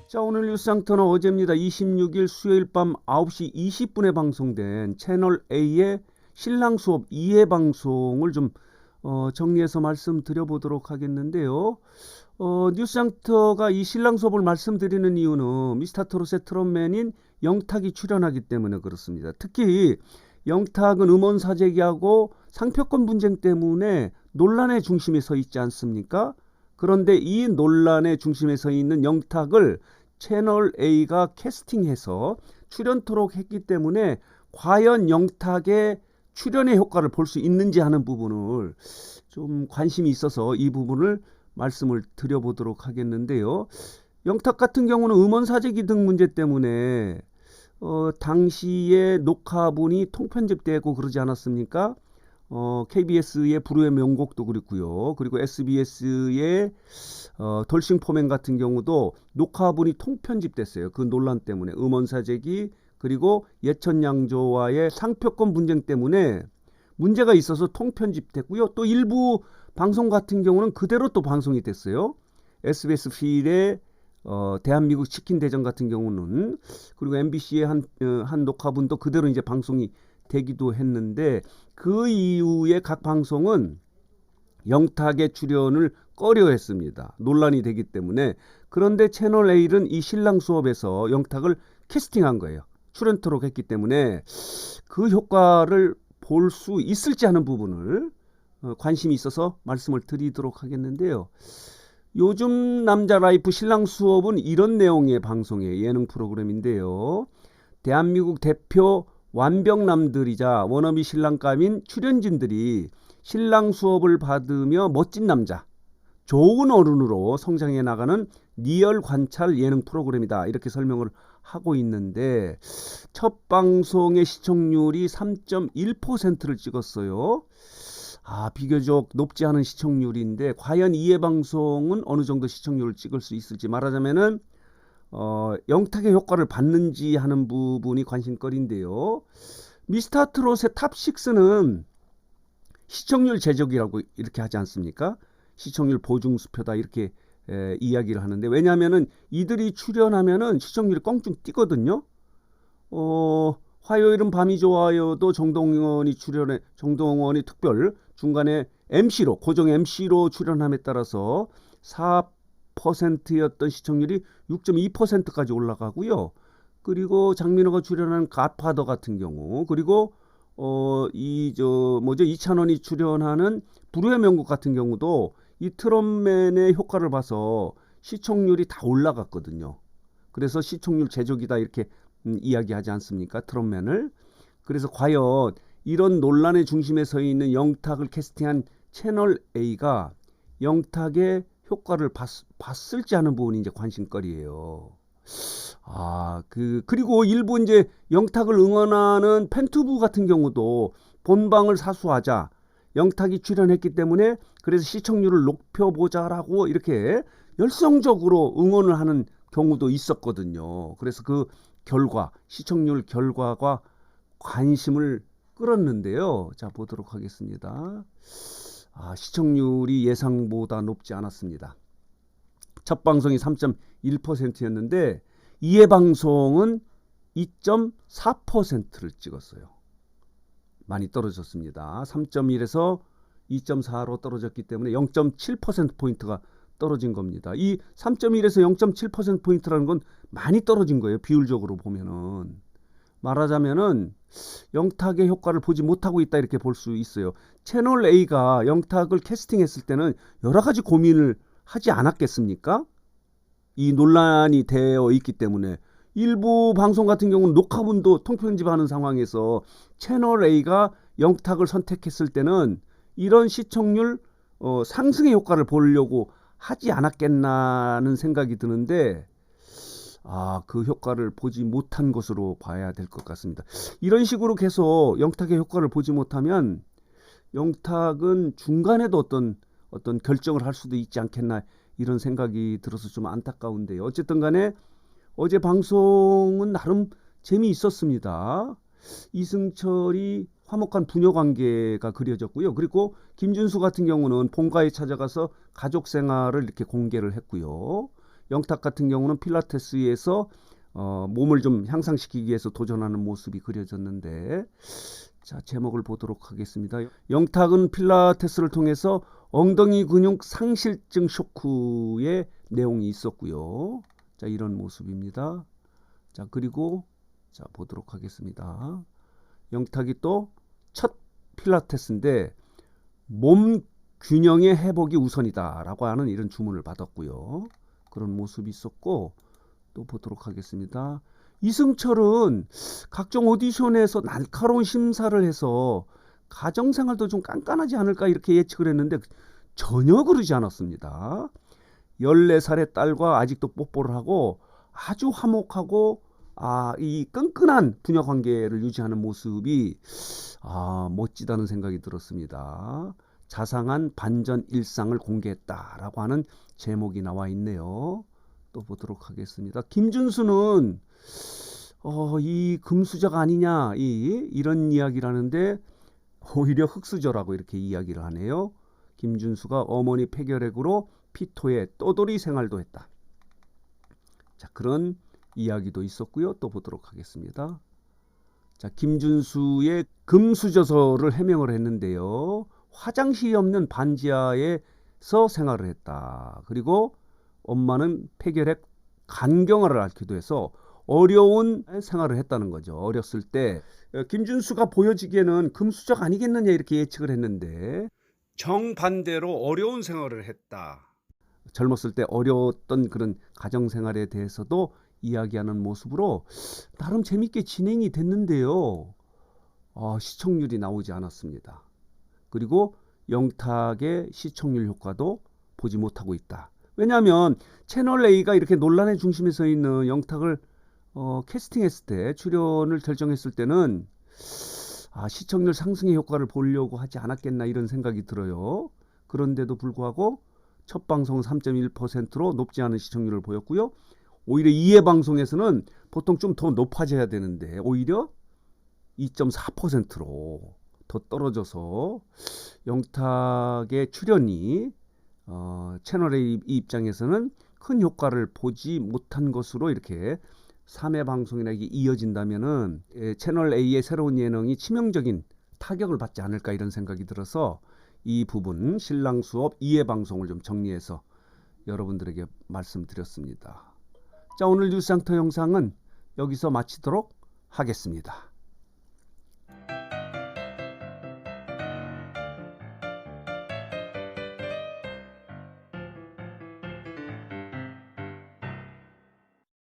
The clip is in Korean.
자, 오늘 뉴스장터는 어제입니다. 26일 수요일 밤 9시 20분에 방송된 채널 A의 신랑 수업 2회 방송을 좀 정리해서 말씀드려보도록 하겠는데요. 뉴스장터가 이 신랑 수업을 말씀드리는 이유는 미스터트롯의 트롯맨인 영탁이 출연하기 때문에 그렇습니다. 특히 영탁은 음원 사재기하고 상표권 분쟁 때문에 논란의 중심에 서 있지 않습니까? 그런데 이 논란의 중심에 서 있는 영탁을 채널 A가 캐스팅해서 출연토록 했기 때문에 과연 영탁의 출연의 효과를 볼 수 있는지 하는 부분을 좀 관심이 있어서 이 부분을 말씀을 드려보도록 하겠는데요. 영탁 같은 경우는 음원 사재기 등 문제 때문에 당시에 녹화분이 통편집되고 그러지 않았습니까? KBS의 불후의 명곡도 그렇고요. 그리고 SBS의 돌싱 포맨 같은 경우도 녹화분이 통편집됐어요. 그 논란 때문에 음원 사재기 그리고 예천양조와의 상표권 분쟁 때문에 문제가 있어서 통편집됐고요. 또 일부 방송 같은 경우는 그대로 또 방송이 됐어요. SBS 필의 대한민국 치킨 대전 같은 경우는 그리고 MBC의 한 녹화분도 그대로 이제 방송이 되기도 했는데 그 이후에 각 방송은 영탁의 출연을 꺼려했습니다. 논란이 되기 때문에. 그런데 채널 A는 이 신랑 수업에서 영탁을 캐스팅한 거예요. 출연토록 했기 때문에 그 효과를 볼 수 있을지 하는 부분을 관심이 있어서 말씀을 드리도록 하겠는데요. 요즘 남자 라이프 신랑 수업은 이런 내용의 방송의 예능 프로그램인데요. 대한민국 대표 완벽남들이자 워너비 신랑감인 출연진들이 신랑 수업을 받으며 멋진 남자, 좋은 어른으로 성장해 나가는 리얼 관찰 예능 프로그램이다. 이렇게 설명을 하고 있는데 첫 방송의 시청률이 3.1%를 찍었어요. 비교적 높지 않은 시청률인데 과연 이해 방송은 어느 정도 시청률을 찍을 수 있을지 말하자면은 영탁의 효과를 받는지 하는 부분이 관심거리인데요. 미스터트롯의 탑6는 시청률 제적이라고 이렇게 하지 않습니까? 시청률 보증수표다 이렇게 이야기를 하는데 왜냐하면은 이들이 출연하면은 시청률이 껑충 뛰거든요. 화요일은 밤이 좋아요도 정동원이 특별 중간에 MC로 고정 MC로 출연함에 따라서 4%였던 시청률이 6.2%까지 올라가고요. 그리고 장민호가 출연한 갓파더 같은 경우 그리고 이찬원이 출연하는 불후의 명곡 같은 경우도 이 트롯맨의 효과를 봐서 시청률이 다 올라갔거든요. 그래서 시청률 제적이다 이렇게 이야기하지 않습니까? 트롯맨을. 그래서 과연 이런 논란의 중심에 서 있는 영탁을 캐스팅한 채널 A가 영탁의 효과를 봤을지 하는 부분이 이제 관심거리예요. 그리고 일부 이제 영탁을 응원하는 팬투브 같은 경우도 본방을 사수하자. 영탁이 출연했기 때문에 그래서 시청률을 높여보자라고 이렇게 열성적으로 응원을 하는 경우도 있었거든요. 그래서 그 시청률 결과가 관심을 끌었는데요. 자, 보도록 하겠습니다. 시청률이 예상보다 높지 않았습니다. 첫 방송이 3.1%였는데 2회 방송은 2.4%를 찍었어요. 많이 떨어졌습니다. 3.1에서 2.4로 떨어졌기 때문에 0.7%포인트가 떨어진 겁니다. 이 3.1에서 0.7%포인트라는 건 많이 떨어진 거예요. 비율적으로 보면은. 말하자면은 영탁의 효과를 보지 못하고 있다 이렇게 볼 수 있어요. 채널 A가 영탁을 캐스팅했을 때는 여러 가지 고민을 하지 않았겠습니까? 이 논란이 되어 있기 때문에 일부 방송 같은 경우는 녹화분도 통편집하는 상황에서 채널 A가 영탁을 선택했을 때는 이런 시청률 상승의 효과를 보려고 하지 않았겠나는 생각이 드는데 그 효과를 보지 못한 것으로 봐야 될 것 같습니다. 이런 식으로 계속 영탁의 효과를 보지 못하면 영탁은 중간에도 어떤 결정을 할 수도 있지 않겠나 이런 생각이 들어서 좀 안타까운데요. 어쨌든 간에 어제 방송은 나름 재미있었습니다. 이승철이 화목한 부녀 관계가 그려졌고요. 그리고 김준수 같은 경우는 본가에 찾아가서 가족 생활을 이렇게 공개를 했고요. 영탁 같은 경우는 필라테스에서 몸을 좀 향상시키기 위해서 도전하는 모습이 그려졌는데, 자, 제목을 보도록 하겠습니다. 영탁은 필라테스를 통해서 엉덩이 근육 상실증 쇼크의 내용이 있었고요. 자, 이런 모습입니다. 자, 그리고 자, 보도록 하겠습니다. 영탁이 또 첫 필라테스인데 몸 균형의 회복이 우선이다라고 하는 이런 주문을 받았고요. 그런 모습이 있었고, 또 보도록 하겠습니다. 이승철은 각종 오디션에서 날카로운 심사를 해서 가정생활도 좀 깐깐하지 않을까 이렇게 예측을 했는데 전혀 그러지 않았습니다. 14살의 딸과 아직도 뽀뽀를 하고 아주 화목하고 이 끈끈한 부녀 관계를 유지하는 모습이 멋지다는 생각이 들었습니다. 자상한 반전 일상을 공개했다라고 하는 제목이 나와 있네요. 또 보도록 하겠습니다. 김준수는 이 금수저가 아니냐 이런 이야기를 하는데 오히려 흙수저라고 이렇게 이야기를 하네요. 김준수가 어머니 폐결핵으로 피토에 떠돌이 생활도 했다. 자, 그런 이야기도 있었고요. 또 보도록 하겠습니다. 자, 김준수의 금수저설을 해명을 했는데요. 화장실이 없는 반지하에서 생활을 했다. 그리고 엄마는 폐결핵 간경화를 앓기도 해서 어려운 생활을 했다는 거죠. 어렸을 때 김준수가 보여지기에는 금수저가 아니겠느냐 이렇게 예측을 했는데 정반대로 어려운 생활을 했다. 젊었을 때 어려웠던 그런 가정생활에 대해서도 이야기하는 모습으로 나름 재밌게 진행이 됐는데요. 시청률이 나오지 않았습니다. 그리고 영탁의 시청률 효과도 보지 못하고 있다. 왜냐하면 채널A가 이렇게 논란의 중심에 서 있는 영탁을 캐스팅했을 때, 출연을 결정했을 때는 시청률 상승의 효과를 보려고 하지 않았겠나 이런 생각이 들어요. 그런데도 불구하고 첫 방송은 3.1%로 높지 않은 시청률을 보였고요. 오히려 2회 방송에서는 보통 좀 더 높아져야 되는데 오히려 2.4%로 더 떨어져서 영탁의 출연이 채널A 입장에서는 큰 효과를 보지 못한 것으로 이렇게 3회 방송이나 이게 이어진다면은 채널A의 새로운 예능이 치명적인 타격을 받지 않을까 이런 생각이 들어서 이 부분 신랑 수업 2회 방송을 좀 정리해서 여러분들에게 말씀드렸습니다. 자, 오늘 뉴스상터 영상은 여기서 마치도록 하겠습니다.